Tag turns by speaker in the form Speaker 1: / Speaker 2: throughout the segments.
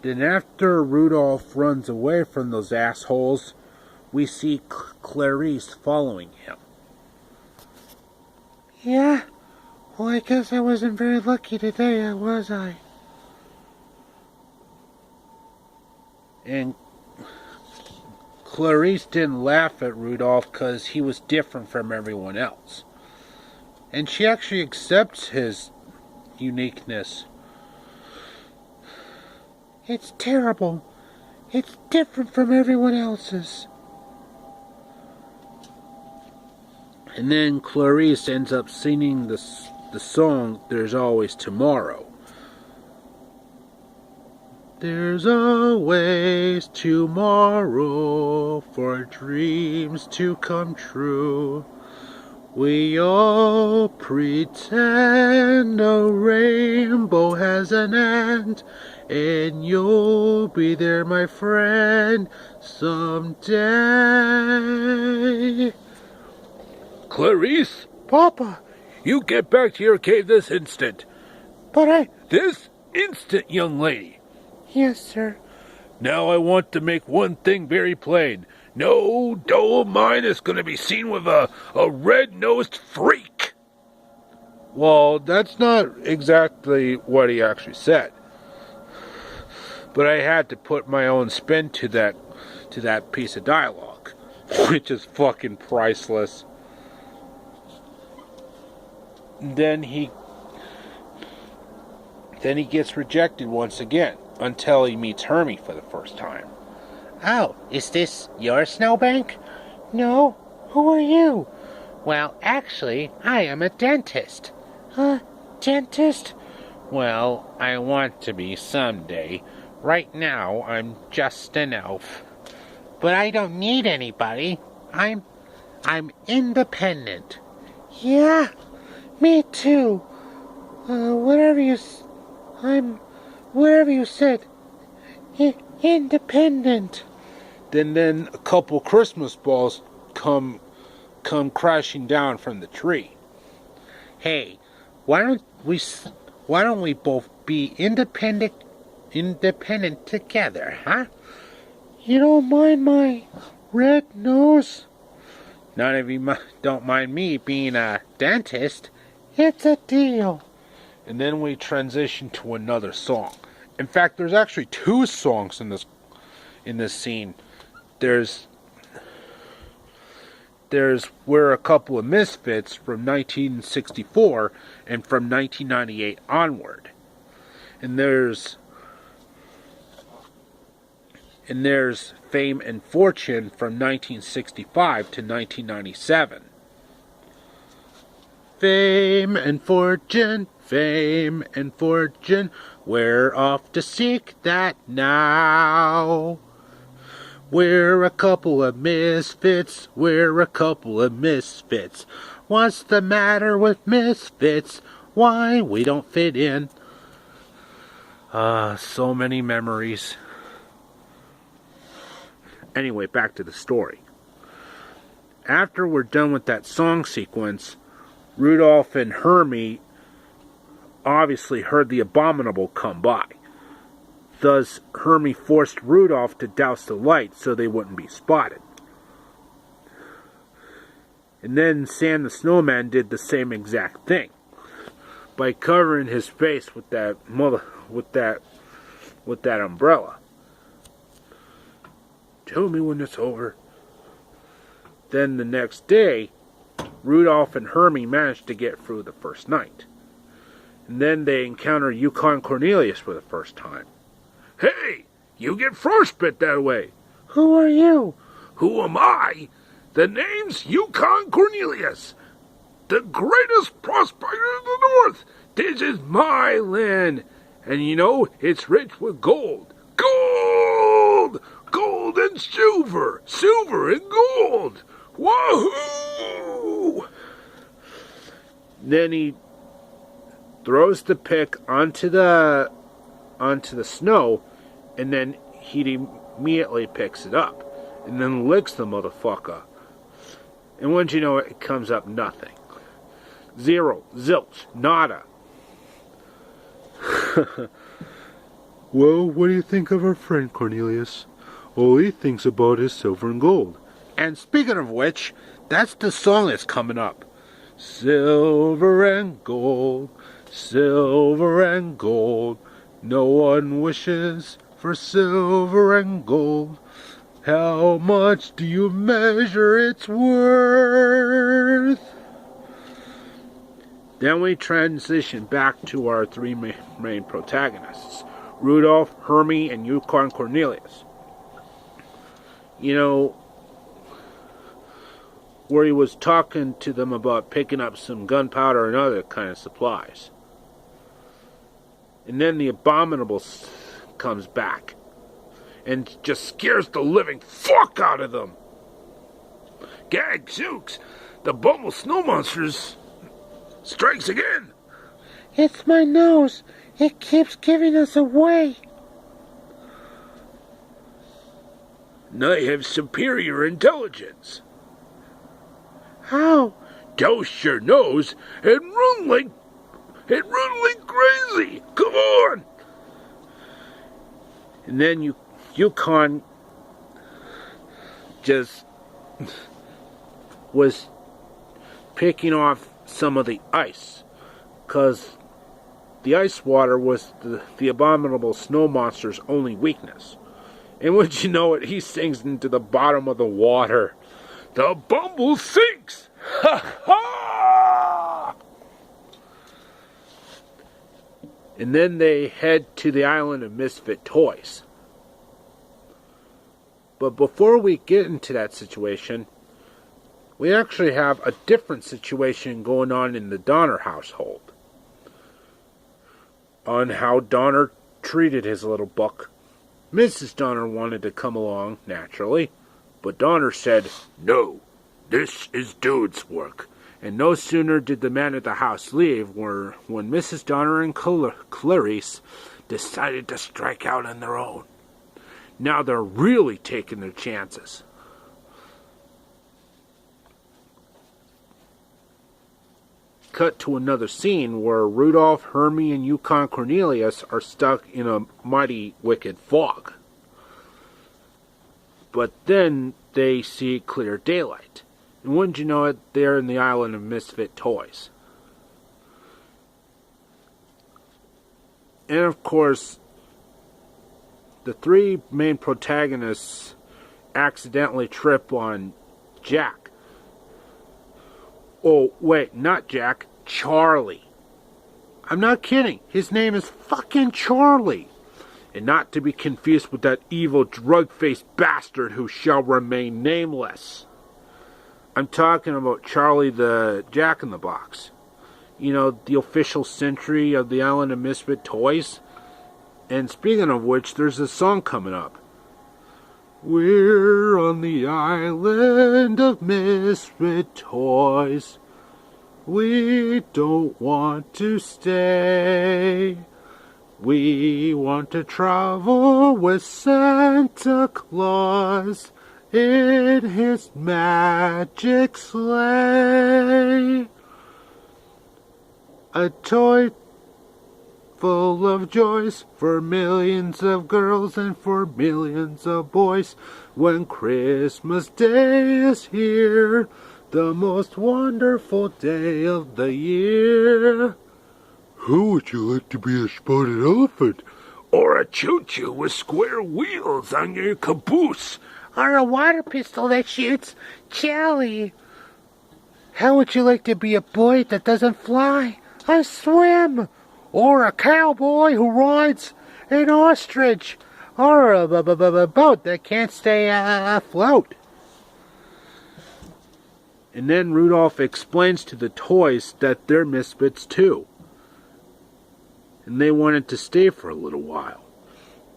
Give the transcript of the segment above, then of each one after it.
Speaker 1: Then after Rudolph runs away from those assholes, we see Clarice following him.
Speaker 2: Yeah, well, I guess I wasn't very lucky today, was I?
Speaker 1: And Clarice didn't laugh at Rudolph because he was different from everyone else. And she actually accepts his uniqueness.
Speaker 2: It's terrible. It's different from everyone else's.
Speaker 1: And then Clarice ends up singing the song, There's Always Tomorrow. There's always tomorrow for dreams to come true. We all pretend a rainbow has an end, and you'll be there, my friend, someday. Clarice?
Speaker 2: Papa!
Speaker 1: You get back to your cave this instant.
Speaker 2: But
Speaker 1: This instant, young lady.
Speaker 2: Yes, sir.
Speaker 1: Now I want to make one thing very plain. No doll of mine is going to be seen with a red-nosed freak. Well, that's not exactly what he actually said. But I had to put my own spin to that piece of dialogue, which is fucking priceless. Then he gets rejected once again until he meets Hermie for the first time.
Speaker 2: Oh, is this your snowbank? No. Who are you? Well, actually, I am a dentist. Dentist? Well, I want to be someday. Right now, I'm just an elf. But I don't need anybody. I'm independent. Yeah, me too. Whatever you said. Independent.
Speaker 1: Then a couple Christmas balls come crashing down from the tree.
Speaker 2: Hey, why don't we both be independent together, huh? You don't mind my red nose?
Speaker 1: None of you don't mind me being a dentist.
Speaker 2: It's a deal.
Speaker 1: And then we transition to another song. In fact, there's actually two songs in this scene. There's We're a Couple of Misfits from 1964 and from 1998 onward. And there's Fame and Fortune from 1965 to 1997. Fame and fortune, we're off to seek that now. We're a couple of misfits, What's the matter with misfits? Why we don't fit in? So many memories. Anyway, back to the story. After we're done with that song sequence, Rudolph and Hermie obviously heard the abominable come by. Thus, Hermie forced Rudolph to douse the light so they wouldn't be spotted. And then Sam the Snowman did the same exact thing by covering his face with that umbrella. Tell me when it's over. Then the next day, Rudolph and Hermie managed to get through the first night. And then they encounter Yukon Cornelius for the first time. Hey, you get frostbite that way.
Speaker 2: Who are you?
Speaker 1: Who am I? The name's Yukon Cornelius, the greatest prospector in the north. This is my land, and you know, it's rich with gold. Gold! Gold and silver! Silver and gold! Wahoo! Then he throws the pick onto the snow, and then he immediately picks it up, and then licks the motherfucker. And once you know it comes up nothing. Zero, zilch, nada. Well, what do you think of our friend Cornelius? All he thinks about is silver and gold. And speaking of which, that's the song that's coming up. Silver and gold, silver and gold. No one wishes for silver and gold. How much do you measure its worth? Then we transition back to our three main protagonists. Rudolph, Hermie, and Yukon Cornelius. You know, where he was talking to them about picking up some gunpowder and other kind of supplies. And then the Abominable comes back and just scares the living fuck out of them. Gadzooks, the Bumble Snow Monsters strikes again.
Speaker 2: It's my nose. It keeps giving us away.
Speaker 1: I have superior intelligence.
Speaker 2: How?
Speaker 1: Douse your nose and run like crazy. Come on. And then Yukon just was picking off some of the ice, because the ice water was the Abominable Snow Monster's only weakness. And would you know it, he sinks into the bottom of the water. The Bumble sinks! Ha ha! And then they head to the island of Misfit Toys. But before we get into that situation, we actually have a different situation going on in the Donner household. On how Donner treated his little book. Mrs. Donner wanted to come along, naturally, but Donner said, "No, this is Dude's work." And no sooner did the man at the house leave when Mrs. Donner and Clarice decided to strike out on their own. Now they're really taking their chances. Cut to another scene where Rudolph, Hermie, and Yukon Cornelius are stuck in a mighty wicked fog. But then they see clear daylight. And wouldn't you know it, they're in the island of Misfit Toys. And of course, the three main protagonists accidentally trip on Jack. Oh, wait, not Jack, Charlie. I'm not kidding. His name is fucking Charlie. And not to be confused with that evil drug-faced bastard who shall remain nameless. I'm talking about Charlie the Jack-in-the-Box. You know, the official sentry of the island of Misfit Toys. And speaking of which, there's a song coming up. We're on the island of Misfit Toys. We don't want to stay. We want to travel with Santa Claus in his magic sleigh. A toy full of joys for millions of girls and for millions of boys. When Christmas Day is here, the most wonderful day of the year. How would you like to be a spotted elephant? Or a choo-choo with square wheels on your caboose?
Speaker 2: Or a water pistol that shoots jelly? How would you like to be a boy that doesn't fly? I swim! Or a cowboy who rides an ostrich, or a boat that can't stay afloat.
Speaker 1: And then Rudolph explains to the toys that they're misfits too. And they wanted to stay for a little while.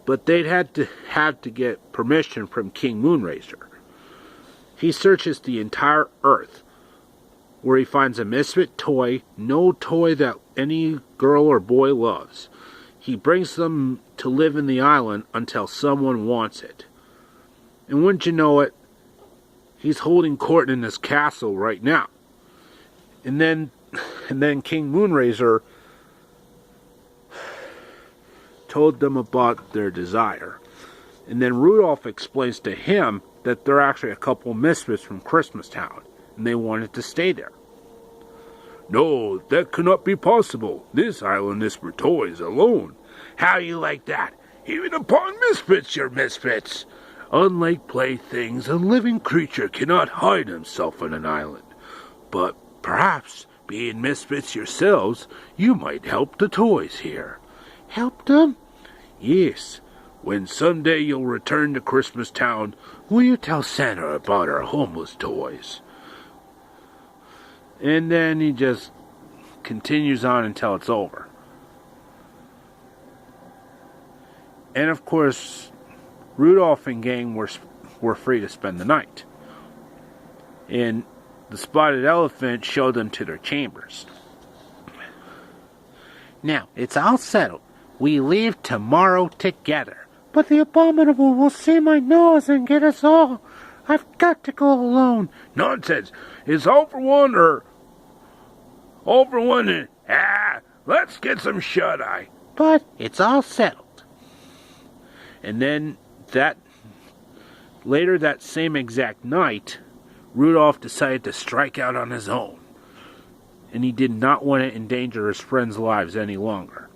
Speaker 1: But they'd have to get permission from King Moonracer. He searches the entire Earth, where he finds a misfit toy, no toy that any girl or boy loves. He brings them to live in the island until someone wants it. And wouldn't you know it, he's holding court in this castle right now. And then King Moonracer told them about their desire. And then Rudolph explains to him that they're actually a couple misfits from Christmastown, and they wanted to stay there. No, that cannot be possible. This island is for toys alone. How you like that? Even upon misfits, you're misfits. Unlike playthings, a living creature cannot hide himself on an island. But perhaps, being misfits yourselves, you might help the toys here. Help them? Yes. When someday you'll return to Christmastown, will you tell Santa about our homeless toys? And then he just continues on until it's over. And of course, Rudolph and gang were free to spend the night. And the spotted elephant showed them to their chambers.
Speaker 2: Now, it's all settled. We leave tomorrow together. But the abominable will see my nose and get us all. I've got to go alone.
Speaker 1: Nonsense. It's all for one or... all for one and... let's get some shut-eye.
Speaker 2: But it's all settled.
Speaker 1: And then later that same exact night, Rudolph decided to strike out on his own. And he did not want to endanger his friends' lives any longer.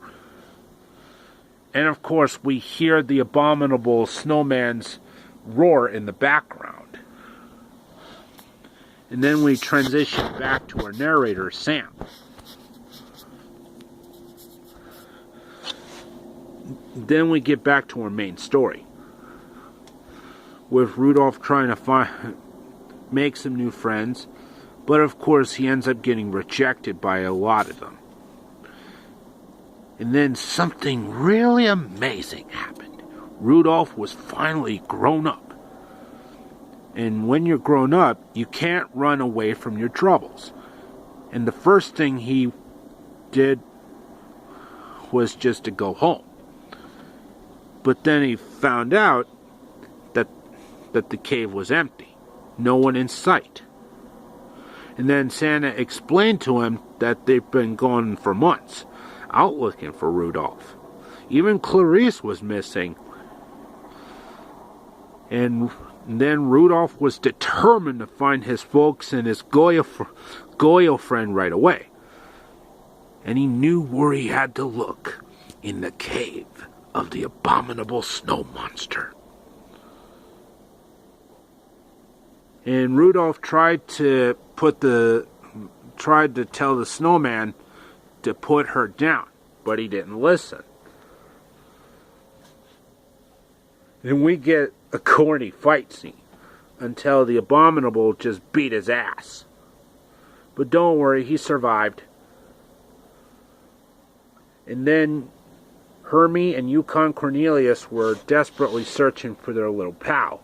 Speaker 1: And of course, we hear the abominable snowman's roar in the background. And then we transition back to our narrator, Sam. Then we get back to our main story, with Rudolph trying to make some new friends, but of course he ends up getting rejected by a lot of them. And then something really amazing happened. Rudolph was finally grown up. And when you're grown up, you can't run away from your troubles. And the first thing he did was just to go home. But then he found out that the cave was empty. No one in sight. And then Santa explained to him that they've been gone for months, out looking for Rudolph. Even Clarice was missing. And then Rudolph was determined to find his folks and his Goya friend right away. And he knew where he had to look, in the cave of the abominable snow monster. And Rudolph tried to tell the snowman to put her down, but he didn't listen. Then we get a corny fight scene until the abominable just beat his ass. But don't worry, he survived. And then Hermie and Yukon Cornelius were desperately searching for their little pal.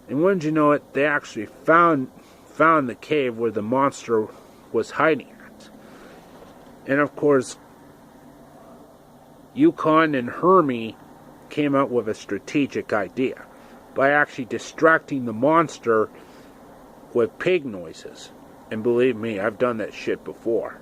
Speaker 1: And wouldn't you know it, they actually found the cave where the monster was hiding at. And of course, Yukon and Hermie came up with a strategic idea by actually distracting the monster with pig noises. And believe me, I've done that shit before.